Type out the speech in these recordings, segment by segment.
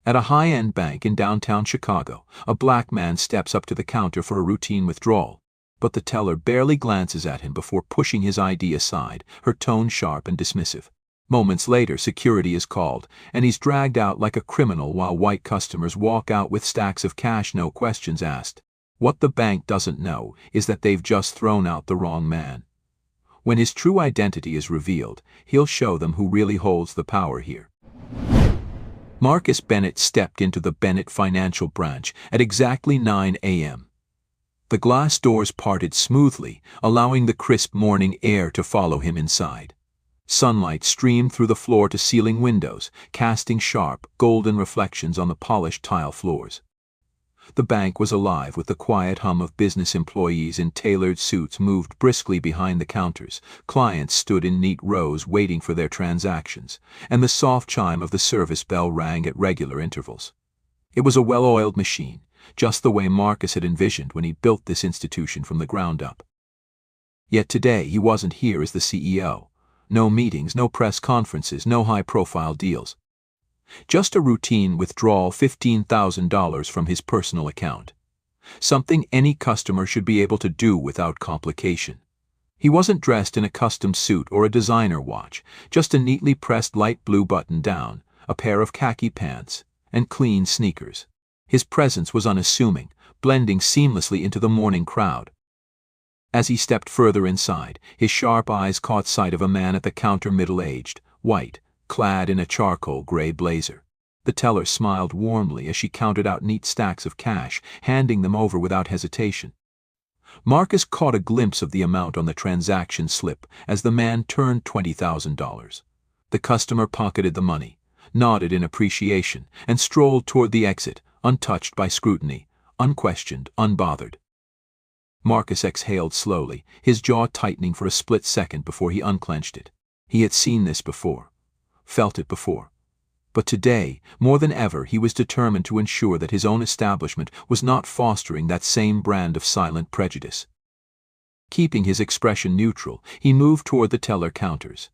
At a high-end bank in downtown Chicago, a black man steps up to the counter for a routine withdrawal, but the teller barely glances at him before pushing his ID aside, her tone sharp and dismissive. Moments later, security is called, and he's dragged out like a criminal while white customers walk out with stacks of cash, no questions asked. What the bank doesn't know is that they've just thrown out the wrong man. When his true identity is revealed, he'll show them who really holds the power here. Marcus Bennett stepped into the Bennett Financial branch at exactly 9 a.m. The glass doors parted smoothly, allowing the crisp morning air to follow him inside. Sunlight streamed through the floor-to-ceiling windows, casting sharp, golden reflections on the polished tile floors. The bank was alive with the quiet hum of business employees in tailored suits moved briskly behind the counters, clients stood in neat rows waiting for their transactions, and the soft chime of the service bell rang at regular intervals. It was a well-oiled machine, just the way Marcus had envisioned when he built this institution from the ground up. Yet today he wasn't here as the CEO. No meetings, no press conferences, no high-profile deals. Just a routine withdrawal, $15,000 from his personal account. Something any customer should be able to do without complication. He wasn't dressed in a custom suit or a designer watch, just a neatly pressed light blue button-down, a pair of khaki pants, and clean sneakers. His presence was unassuming, blending seamlessly into the morning crowd. As he stepped further inside, his sharp eyes caught sight of a man at the counter, middle-aged, white, clad in a charcoal gray blazer. The teller smiled warmly as she counted out neat stacks of cash, handing them over without hesitation. Marcus caught a glimpse of the amount on the transaction slip as the man turned $20,000. The customer pocketed the money, nodded in appreciation, and strolled toward the exit, untouched by scrutiny, unquestioned, unbothered. Marcus exhaled slowly, his jaw tightening for a split second before he unclenched it. He had seen this before, felt it before. But today, more than ever, he was determined to ensure that his own establishment was not fostering that same brand of silent prejudice. Keeping his expression neutral, he moved toward the teller counters.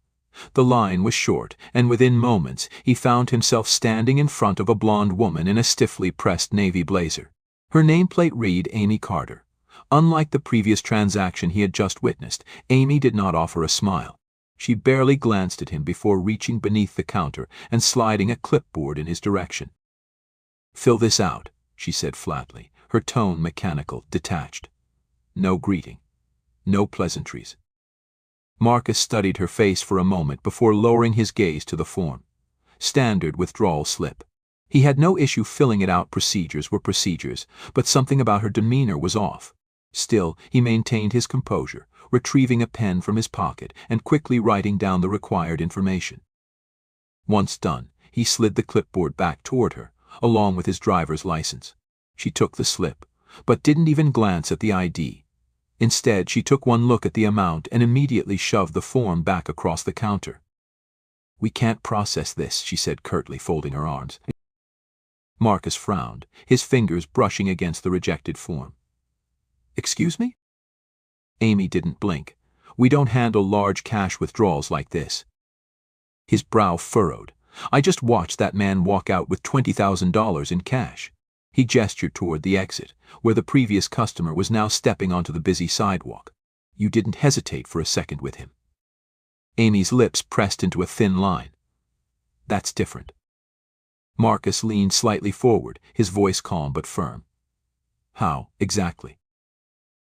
The line was short, and within moments he found himself standing in front of a blonde woman in a stiffly pressed navy blazer. Her nameplate read Amy Carter. Unlike the previous transaction he had just witnessed, Amy did not offer a smile. She barely glanced at him before reaching beneath the counter and sliding a clipboard in his direction. "Fill this out," she said flatly, her tone mechanical, detached. No greeting. No pleasantries. Marcus studied her face for a moment before lowering his gaze to the form. Standard withdrawal slip. He had no issue filling it out. Procedures were procedures, but something about her demeanor was off. Still, he maintained his composure, retrieving a pen from his pocket and quickly writing down the required information. Once done, he slid the clipboard back toward her, along with his driver's license. She took the slip, but didn't even glance at the ID. Instead, she took one look at the amount and immediately shoved the form back across the counter. "We can't process this," she said curtly, folding her arms. Marcus frowned, his fingers brushing against the rejected form. "Excuse me?" Amy didn't blink. "We don't handle large cash withdrawals like this." His brow furrowed. "I just watched that man walk out with $20,000 in cash." He gestured toward the exit, where the previous customer was now stepping onto the busy sidewalk. "You didn't hesitate for a second with him." Amy's lips pressed into a thin line. "That's different." Marcus leaned slightly forward, his voice calm but firm. "How, exactly?"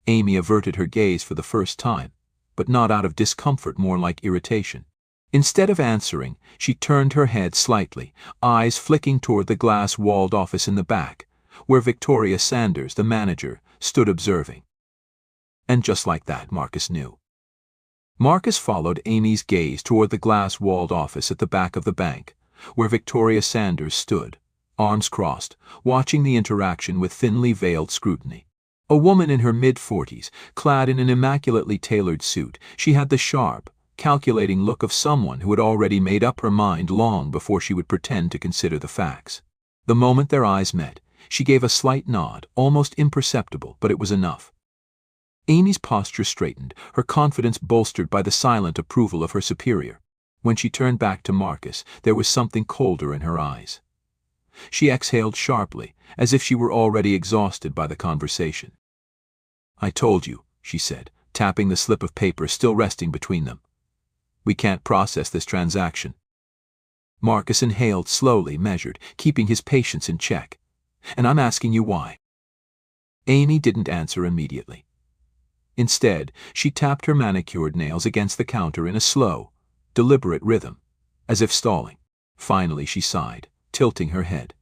Amy averted her gaze for the first time, but not out of discomfort, more like irritation. Instead of answering, she turned her head slightly, eyes flicking toward the glass-walled office in the back, where Victoria Sanders, the manager, stood observing. And just like that, Marcus knew. Marcus followed Amy's gaze toward the glass-walled office at the back of the bank, where Victoria Sanders stood, arms crossed, watching the interaction with thinly veiled scrutiny. A woman in her mid-40s, clad in an immaculately tailored suit, she had the sharp, calculating look of someone who had already made up her mind long before she would pretend to consider the facts. The moment their eyes met, she gave a slight nod, almost imperceptible, but it was enough. Amy's posture straightened, her confidence bolstered by the silent approval of her superior. When she turned back to Marcus, there was something colder in her eyes. She exhaled sharply, as if she were already exhausted by the conversation. "I told you," she said, tapping the slip of paper still resting between them. "We can't process this transaction." Marcus inhaled slowly, measured, keeping his patience in check. "And I'm asking you why." Amy didn't answer immediately. Instead, she tapped her manicured nails against the counter in a slow, deliberate rhythm, as if stalling. Finally she sighed, tilting her head.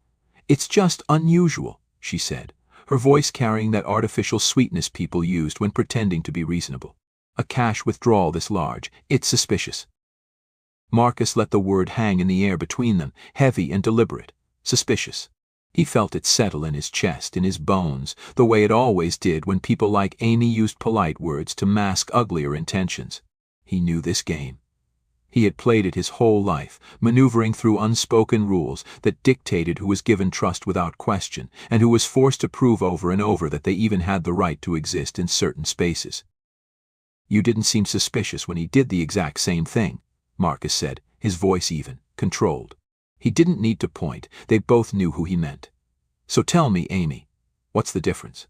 "It's just unusual," she said, her voice carrying that artificial sweetness people used when pretending to be reasonable. "A cash withdrawal this large, it's suspicious." Marcus let the word hang in the air between them, heavy and deliberate. Suspicious. He felt it settle in his chest, in his bones, the way it always did when people like Amy used polite words to mask uglier intentions. He knew this game. He had played it his whole life, maneuvering through unspoken rules that dictated who was given trust without question, and who was forced to prove over and over that they even had the right to exist in certain spaces. "You didn't seem suspicious when he did the exact same thing," Marcus said, his voice even, controlled. He didn't need to point, they both knew who he meant. "So tell me, Amy, what's the difference?"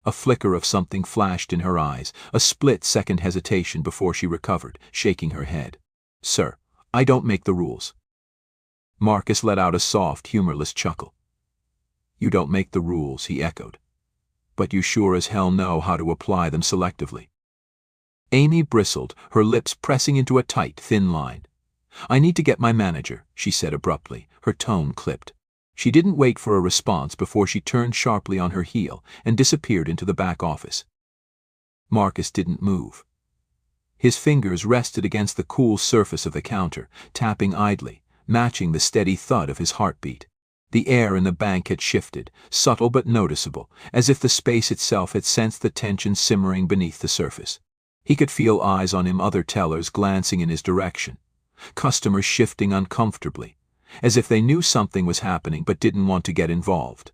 A flicker of something flashed in her eyes, a split-second hesitation before she recovered, shaking her head. "Sir, I don't make the rules." Marcus let out a soft, humorless chuckle. "You don't make the rules," he echoed. "But you sure as hell know how to apply them selectively." Amy bristled, her lips pressing into a tight, thin line. "I need to get my manager," she said abruptly, her tone clipped. She didn't wait for a response before she turned sharply on her heel and disappeared into the back office. Marcus didn't move. His fingers rested against the cool surface of the counter, tapping idly, matching the steady thud of his heartbeat. The air in the bank had shifted, subtle but noticeable, as if the space itself had sensed the tension simmering beneath the surface. He could feel eyes on him, other tellers glancing in his direction, customers shifting uncomfortably, as if they knew something was happening but didn't want to get involved.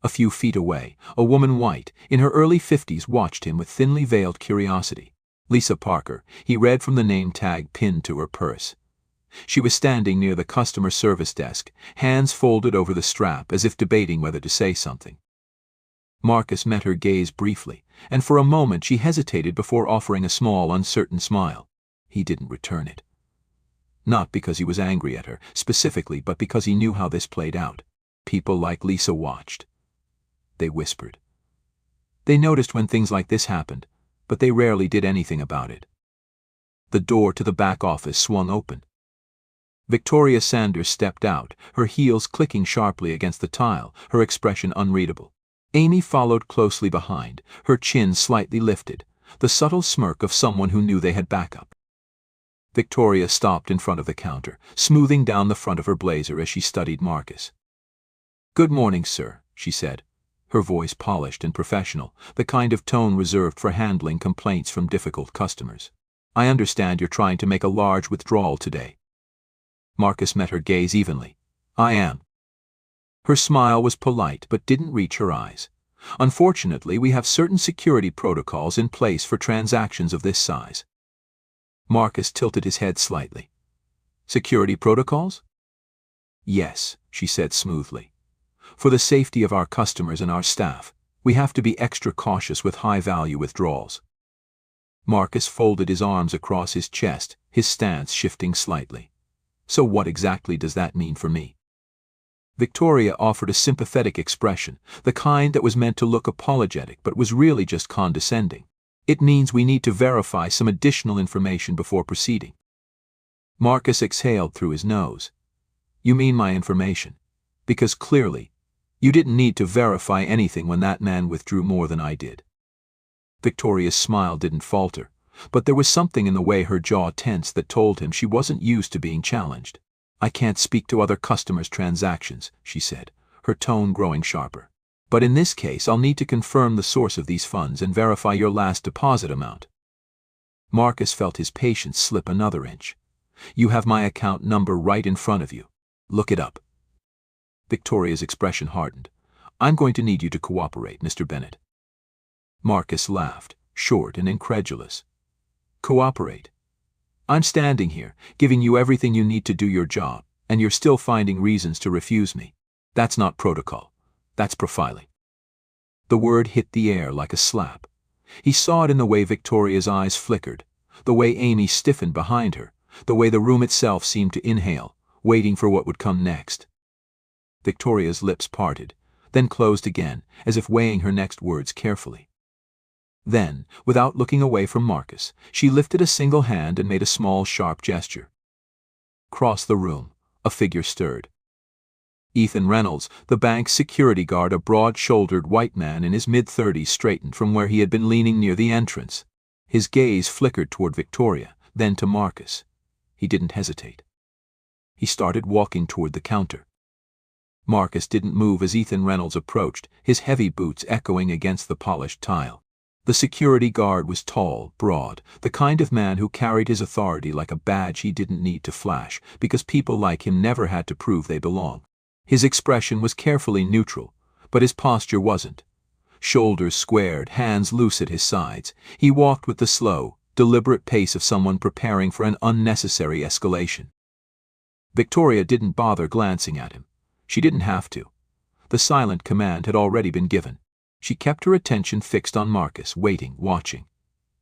A few feet away, a woman white, in her early 50s, watched him with thinly veiled curiosity. Lisa Parker, he read from the name tag pinned to her purse. She was standing near the customer service desk, hands folded over the strap as if debating whether to say something. Marcus met her gaze briefly, and for a moment she hesitated before offering a small, uncertain smile. He didn't return it. Not because he was angry at her, specifically, but because he knew how this played out. People like Lisa watched. They whispered. They noticed when things like this happened, but they rarely did anything about it. The door to the back office swung open. Victoria Sanders stepped out, her heels clicking sharply against the tile, her expression unreadable. Amy followed closely behind, her chin slightly lifted, the subtle smirk of someone who knew they had backup. Victoria stopped in front of the counter, smoothing down the front of her blazer as she studied Marcus. "Good morning, sir," she said, her voice polished and professional, the kind of tone reserved for handling complaints from difficult customers. "I understand you're trying to make a large withdrawal today." Marcus met her gaze evenly. "I am." Her smile was polite but didn't reach her eyes. "Unfortunately, we have certain security protocols in place for transactions of this size." Marcus tilted his head slightly. "Security protocols?" "Yes," she said smoothly. "For the safety of our customers and our staff, we have to be extra cautious with high-value withdrawals." Marcus folded his arms across his chest, his stance shifting slightly. "So what exactly does that mean for me?" Victoria offered a sympathetic expression, the kind that was meant to look apologetic but was really just condescending. "It means we need to verify some additional information before proceeding." Marcus exhaled through his nose. "You mean my information? Because clearly, you didn't need to verify anything when that man withdrew more than I did." Victoria's smile didn't falter, but there was something in the way her jaw tensed that told him she wasn't used to being challenged. "I can't speak to other customers' transactions," she said, her tone growing sharper. "But in this case, I'll need to confirm the source of these funds and verify your last deposit amount." Marcus felt his patience slip another inch. "You have my account number right in front of you. Look it up." Victoria's expression hardened. "I'm going to need you to cooperate, Mr. Bennett." Marcus laughed, short and incredulous. "Cooperate? I'm standing here, giving you everything you need to do your job, And you're still finding reasons to refuse me. That's not protocol. That's profiling. The word hit the air like a slap. He saw it in the way Victoria's eyes flickered, the way Amy stiffened behind her, the way the room itself seemed to inhale, waiting for what would come next. Victoria's lips parted, then closed again, as if weighing her next words carefully. Then, without looking away from Marcus, she lifted a single hand and made a small, sharp gesture. Across the room, a figure stirred. Ethan Reynolds, the bank's security guard, a broad-shouldered white man in his mid-30s, straightened from where he had been leaning near the entrance. His gaze flickered toward Victoria, then to Marcus. He didn't hesitate. He started walking toward the counter. Marcus didn't move as Ethan Reynolds approached, his heavy boots echoing against the polished tile. The security guard was tall, broad, the kind of man who carried his authority like a badge he didn't need to flash, because people like him never had to prove they belong. His expression was carefully neutral, but his posture wasn't. Shoulders squared, hands loose at his sides, he walked with the slow, deliberate pace of someone preparing for an unnecessary escalation. Victoria didn't bother glancing at him. She didn't have to. The silent command had already been given. She kept her attention fixed on Marcus, waiting, watching.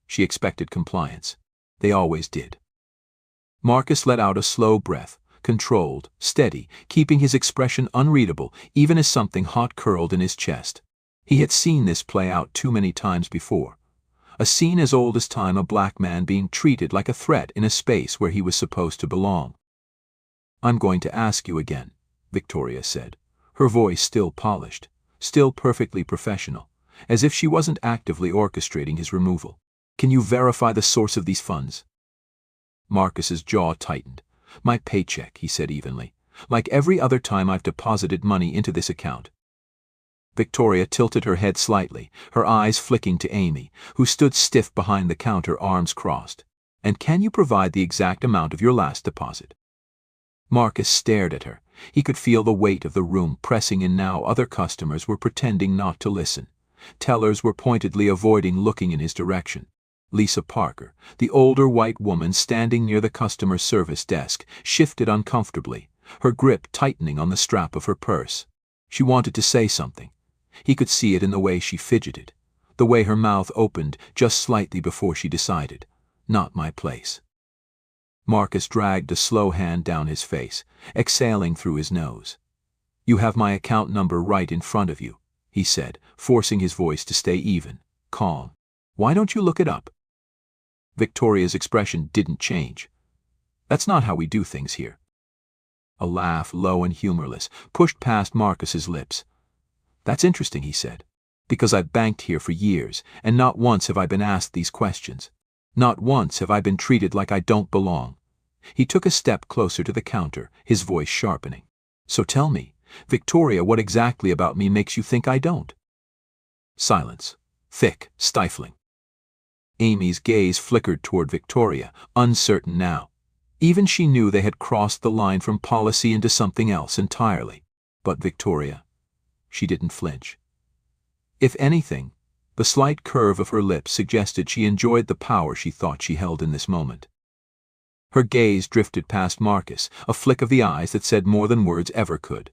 She expected compliance. They always did. Marcus let out a slow breath, controlled, steady, keeping his expression unreadable even as something hot curled in his chest. He had seen this play out too many times before. A scene as old as time, a black man being treated like a threat in a space where he was supposed to belong. "I'm going to ask you again," Victoria said, her voice still polished, still perfectly professional, as if she wasn't actively orchestrating his removal. "Can you verify the source of these funds?" Marcus's jaw tightened. "My paycheck," he said evenly, "like every other time I've deposited money into this account." Victoria tilted her head slightly, her eyes flicking to Amy, who stood stiff behind the counter, arms crossed. "And can you provide the exact amount of your last deposit?" Marcus stared at her. He could feel the weight of the room pressing in now. Other customers were pretending not to listen. Tellers were pointedly avoiding looking in his direction. Lisa Parker, the older white woman standing near the customer service desk, shifted uncomfortably, her grip tightening on the strap of her purse. She wanted to say something. He could see it in the way she fidgeted, the way her mouth opened just slightly before she decided. "Not my place." Marcus dragged a slow hand down his face, exhaling through his nose. "You have my account number right in front of you," he said, forcing his voice to stay even, calm. "Why don't you look it up?" Victoria's expression didn't change. "That's not how we do things here." A laugh, low and humorless, pushed past Marcus's lips. "That's interesting," he said, "because I've banked here for years, and not once have I been asked these questions. Not once have I been treated like I don't belong." He took a step closer to the counter, his voice sharpening. "So tell me, Victoria, what exactly about me makes you think I don't?" Silence. Thick, stifling. Amy's gaze flickered toward Victoria, uncertain now. Even she knew they had crossed the line from policy into something else entirely. But Victoria, she didn't flinch. If anything, the slight curve of her lips suggested she enjoyed the power she thought she held in this moment. Her gaze drifted past Marcus, a flick of the eyes that said more than words ever could.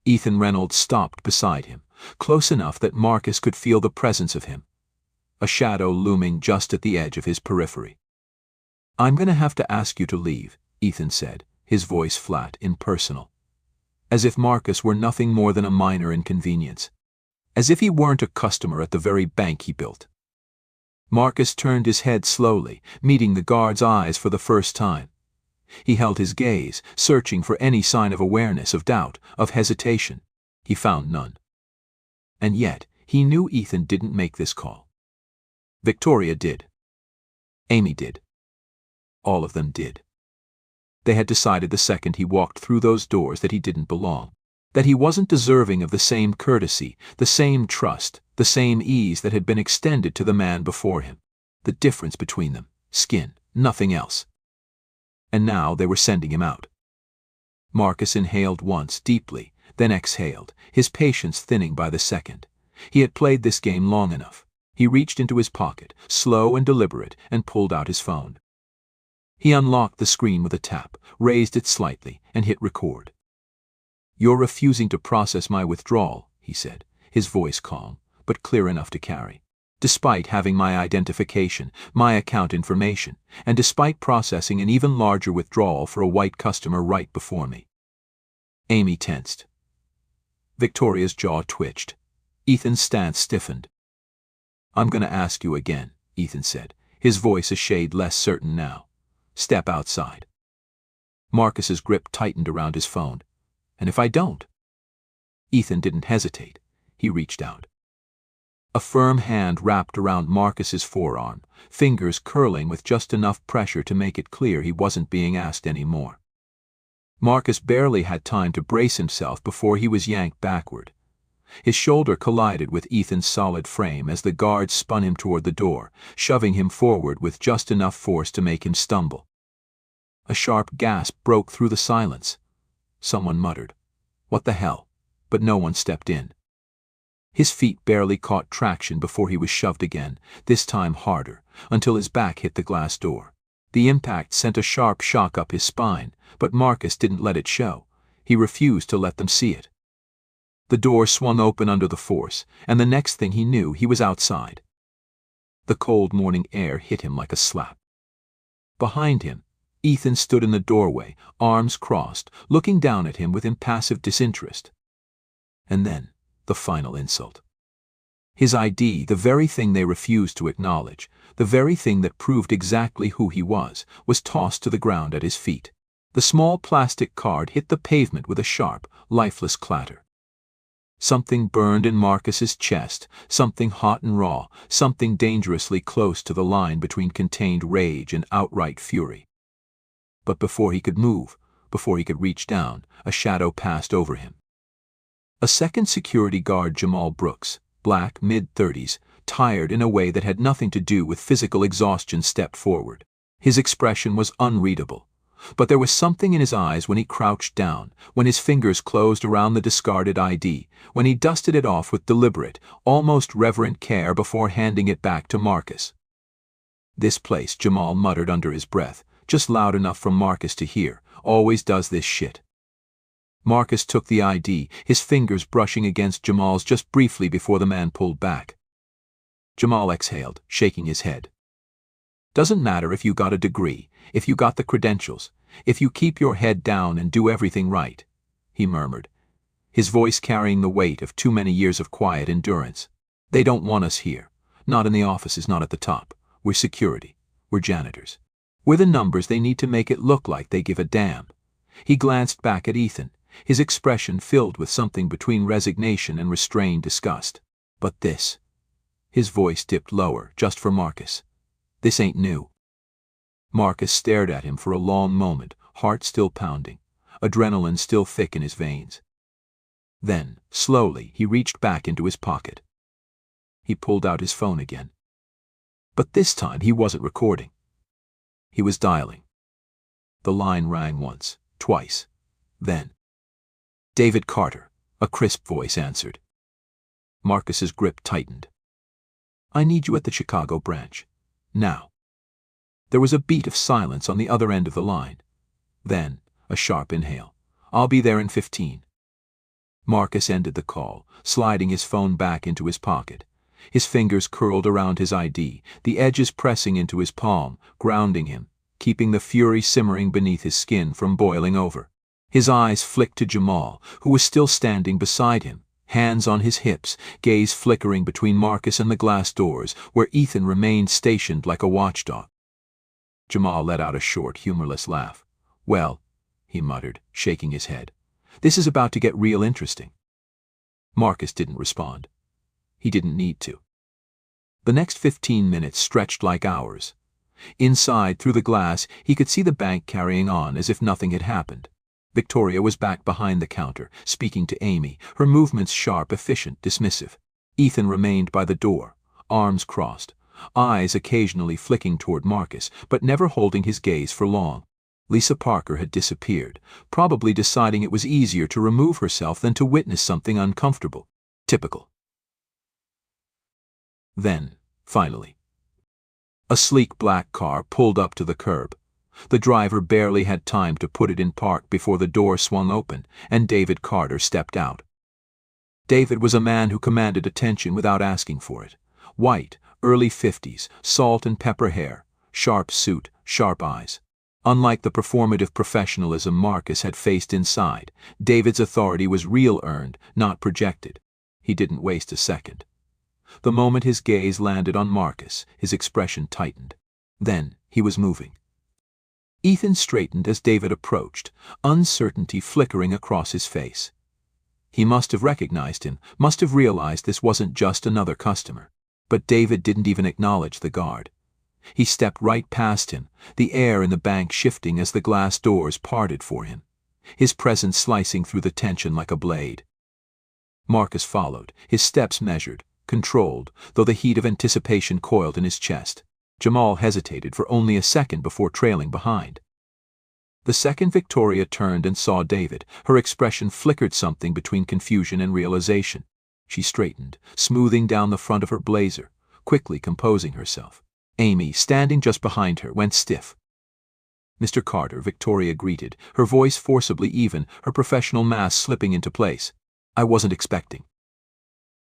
Ethan Reynolds stopped beside him, close enough that Marcus could feel the presence of him, a shadow looming just at the edge of his periphery. "I'm going to have to ask you to leave," Ethan said, his voice flat, impersonal. As if Marcus were nothing more than a minor inconvenience. As if he weren't a customer at the very bank he built. Marcus turned his head slowly, meeting the guard's eyes for the first time. He held his gaze, searching for any sign of awareness, of doubt, of hesitation. He found none. And yet, he knew Ethan didn't make this call. Victoria did. Amy did. All of them did. They had decided the second he walked through those doors that he didn't belong, that he wasn't deserving of the same courtesy, the same trust, the same ease that had been extended to the man before him. The difference between them, skin, nothing else. And now they were sending him out. Marcus inhaled once, deeply, then exhaled, his patience thinning by the second. He had played this game long enough. He reached into his pocket, slow and deliberate, and pulled out his phone. He unlocked the screen with a tap, raised it slightly, and hit record. "You're refusing to process my withdrawal," he said, his voice calm, but clear enough to carry. "Despite having my identification, my account information, and despite processing an even larger withdrawal for a white customer right before me." Amy tensed. Victoria's jaw twitched. Ethan's stance stiffened. "I'm going to ask you again," Ethan said, his voice a shade less certain now. "Step outside." Marcus's grip tightened around his phone. "And if I don't?" Ethan didn't hesitate. He reached out. A firm hand wrapped around Marcus's forearm, fingers curling with just enough pressure to make it clear he wasn't being asked any more. Marcus barely had time to brace himself before he was yanked backward. His shoulder collided with Ethan's solid frame as the guard spun him toward the door, shoving him forward with just enough force to make him stumble. A sharp gasp broke through the silence. Someone muttered, "What the hell?" but no one stepped in. His feet barely caught traction before he was shoved again, this time harder, until his back hit the glass door. The impact sent a sharp shock up his spine, but Marcus didn't let it show. He refused to let them see it. The door swung open under the force, and the next thing he knew, he was outside. The cold morning air hit him like a slap. Behind him, Ethan stood in the doorway, arms crossed, looking down at him with impassive disinterest. And then, the final insult. His ID, the very thing they refused to acknowledge, the very thing that proved exactly who he was tossed to the ground at his feet. The small plastic card hit the pavement with a sharp, lifeless clatter. Something burned in Marcus's chest, something hot and raw, something dangerously close to the line between contained rage and outright fury. But before he could move, before he could reach down, a shadow passed over him. A second security guard, Jamal Brooks, black, mid-30s, tired in a way that had nothing to do with physical exhaustion, stepped forward. His expression was unreadable, but there was something in his eyes when he crouched down, when his fingers closed around the discarded ID, when he dusted it off with deliberate, almost reverent care before handing it back to Marcus. "This place," Jamal muttered under his breath, just loud enough for Marcus to hear, "always does this shit." Marcus took the ID, his fingers brushing against Jamal's just briefly before the man pulled back. Jamal exhaled, shaking his head. "Doesn't matter if you got a degree, if you got the credentials, if you keep your head down and do everything right," he murmured, his voice carrying the weight of too many years of quiet endurance. "They don't want us here. Not in the offices, not at the top. We're security. We're janitors. We're the numbers they need to make it look like they give a damn." He glanced back at Ethan, his expression filled with something between resignation and restrained disgust. "But this," his voice dipped lower, just for Marcus, "this ain't new." Marcus stared at him for a long moment, heart still pounding, adrenaline still thick in his veins. Then, slowly, he reached back into his pocket. He pulled out his phone again. But this time he wasn't recording. He was dialing. The line rang once, twice, then. "David Carter," a crisp voice answered. Marcus's grip tightened. "I need you at the Chicago branch. Now." There was a beat of silence on the other end of the line. Then, a sharp inhale. "I'll be there in 15. Marcus ended the call, sliding his phone back into his pocket. His fingers curled around his ID, the edges pressing into his palm, grounding him, keeping the fury simmering beneath his skin from boiling over. His eyes flicked to Jamal, who was still standing beside him, hands on his hips, gaze flickering between Marcus and the glass doors, where Ethan remained stationed like a watchdog. Jamal let out a short, humorless laugh. "Well," he muttered, shaking his head, "this is about to get real interesting." Marcus didn't respond. He didn't need to. The next 15 minutes stretched like hours. Inside, through the glass, he could see the bank carrying on as if nothing had happened. Victoria was back behind the counter, speaking to Amy, her movements sharp, efficient, dismissive. Ethan remained by the door, arms crossed, eyes occasionally flicking toward Marcus, but never holding his gaze for long. Lisa Parker had disappeared, probably deciding it was easier to remove herself than to witness something uncomfortable. Typical. Then, finally, a sleek black car pulled up to the curb. The driver barely had time to put it in park before the door swung open, and David Carter stepped out. David was a man who commanded attention without asking for it. White, early 50s, salt and pepper hair, sharp suit, sharp eyes. Unlike the performative professionalism Marcus had faced inside, David's authority was real earned, not projected. He didn't waste a second. The moment his gaze landed on Marcus, his expression tightened. Then he was moving. Ethan straightened as David approached, uncertainty flickering across his face. He must have recognized him, must have realized this wasn't just another customer. But David didn't even acknowledge the guard. He stepped right past him, the air in the bank shifting as the glass doors parted for him, his presence slicing through the tension like a blade. Marcus followed, his steps measured, controlled, though the heat of anticipation coiled in his chest. Jamal hesitated for only a second before trailing behind. The second Victoria turned and saw David, her expression flickered something between confusion and realization. She straightened, smoothing down the front of her blazer, quickly composing herself. Amy, standing just behind her, went stiff. "Mr. Carter," Victoria greeted, her voice forcibly even, her professional mask slipping into place. "I wasn't expecting."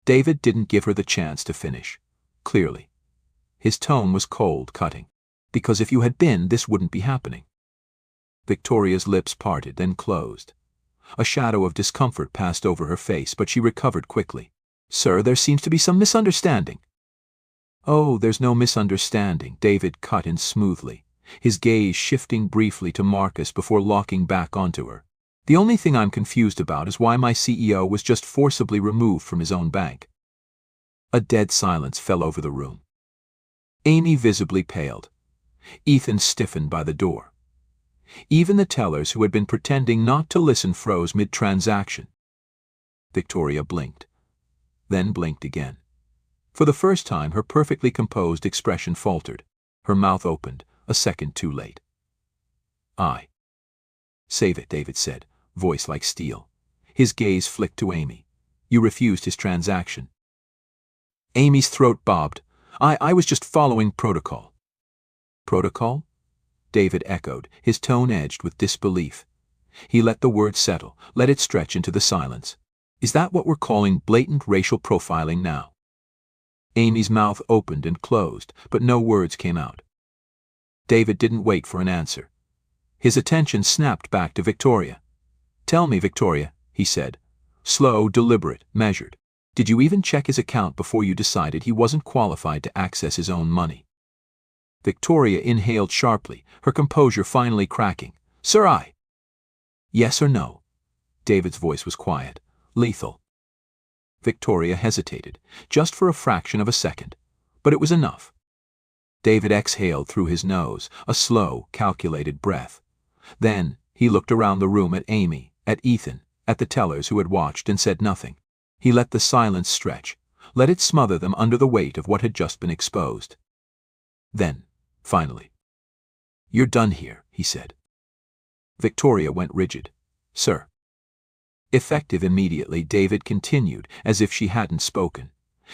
David didn't give her the chance to finish. Clearly. His tone was cold, cutting. "Because if you had been, this wouldn't be happening." Victoria's lips parted, then closed. A shadow of discomfort passed over her face, but she recovered quickly. "Sir, there seems to be some misunderstanding." "Oh, there's no misunderstanding," David cut in smoothly, his gaze shifting briefly to Marcus before locking back onto her. "The only thing I'm confused about is why my CEO was just forcibly removed from his own bank." A dead silence fell over the room. Amy visibly paled. Ethan stiffened by the door. Even the tellers who had been pretending not to listen froze mid-transaction. Victoria blinked, then blinked again. For the first time, her perfectly composed expression faltered. Her mouth opened, a second too late. "I." "Save it," David said, voice like steel. His gaze flicked to Amy. "You refused his transaction." Amy's throat bobbed. I was just following protocol." "Protocol?" David echoed, his tone edged with disbelief. He let the word settle, let it stretch into the silence. "Is that what we're calling blatant racial profiling now?" Amy's mouth opened and closed, but no words came out. David didn't wait for an answer. His attention snapped back to Victoria. "Tell me, Victoria," he said. Slow, deliberate, measured. "Did you even check his account before you decided he wasn't qualified to access his own money?" Victoria inhaled sharply, her composure finally cracking. "Sir, I." "Yes or no?" David's voice was quiet, lethal. Victoria hesitated, just for a fraction of a second, but it was enough. David exhaled through his nose, a slow, calculated breath. Then he looked around the room at Amy, at Ethan, at the tellers who had watched and said nothing. He let the silence stretch, let it smother them under the weight of what had just been exposed. Then, finally, "You're done here," he said. Victoria went rigid. "Sir." Effective immediately, David continued, as if she hadn't spoken.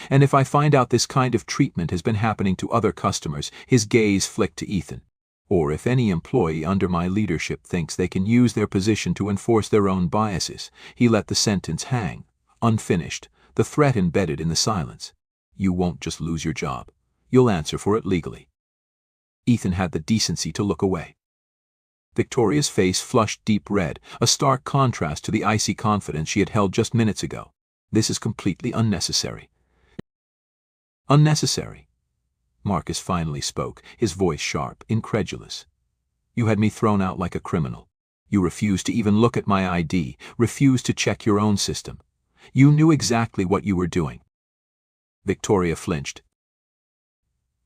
"And if I find out this kind of treatment has been happening to other customers," his gaze flicked to Ethan, "or if any employee under my leadership thinks they can use their position to enforce their own biases," he let the sentence hang, unfinished, the threat embedded in the silence. "You won't just lose your job. You'll answer for it legally." Ethan had the decency to look away. Victoria's face flushed deep red, a stark contrast to the icy confidence she had held just minutes ago. "This is completely unnecessary." "Unnecessary?" Marcus finally spoke, his voice sharp, incredulous. "You had me thrown out like a criminal. You refused to even look at my ID, refused to check your own system. You knew exactly what you were doing." Victoria flinched.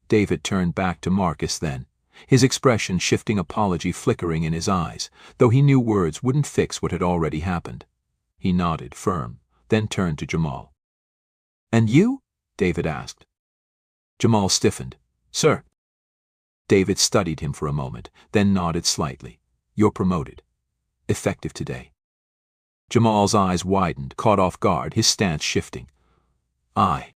David turned back to Marcus then, his expression shifting apology flickering in his eyes, though he knew words wouldn't fix what had already happened. He nodded, firm, then turned to Jamal. "And you?" David asked. Jamal stiffened. "Sir." David studied him for a moment, then nodded slightly. "You're promoted. Effective today." Jamal's eyes widened, caught off guard, his stance shifting. "I."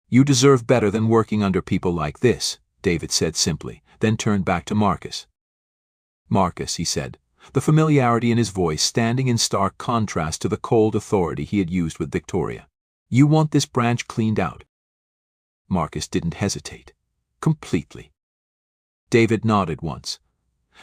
"You deserve better than working under people like this," David said simply, then turned back to Marcus. Marcus, he said, the familiarity in his voice standing in stark contrast to the cold authority he had used with Victoria. You want this branch cleaned out? Marcus didn't hesitate. Completely. David nodded once.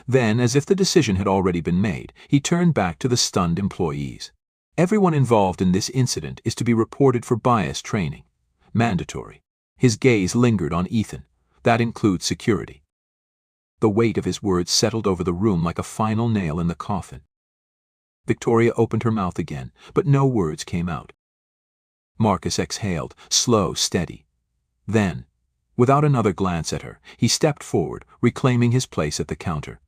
Then, as if the decision had already been made, he turned back to the stunned employees. Everyone involved in this incident is to be reported for bias training. Mandatory. His gaze lingered on Ethan. That includes security. The weight of his words settled over the room like a final nail in the coffin. Victoria opened her mouth again, but no words came out. Marcus exhaled, slow, steady. Then, without another glance at her, he stepped forward, reclaiming his place at the counter.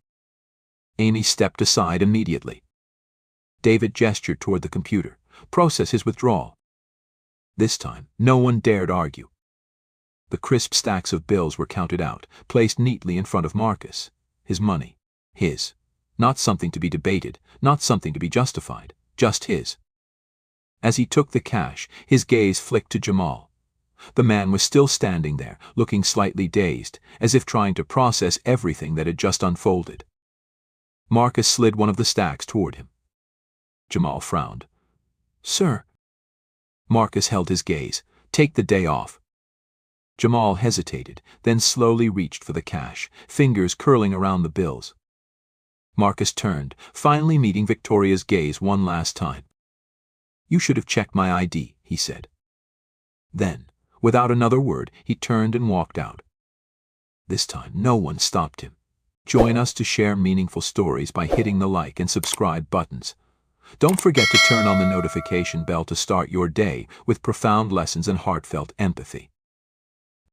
Amy stepped aside immediately. David gestured toward the computer. Process his withdrawal. This time, no one dared argue. The crisp stacks of bills were counted out, placed neatly in front of Marcus. His money. His. Not something to be debated, not something to be justified, just his. As he took the cash, his gaze flicked to Jamal. The man was still standing there, looking slightly dazed, as if trying to process everything that had just unfolded. Marcus slid one of the stacks toward him. Jamal frowned. Sir. Marcus held his gaze. Take the day off. Jamal hesitated, then slowly reached for the cash, fingers curling around the bills. Marcus turned, finally meeting Victoria's gaze one last time. You should have checked my ID, he said. Then, without another word, he turned and walked out. This time, no one stopped him. Join us to share meaningful stories by hitting the like and subscribe buttons. Don't forget to turn on the notification bell to start your day with profound lessons and heartfelt empathy.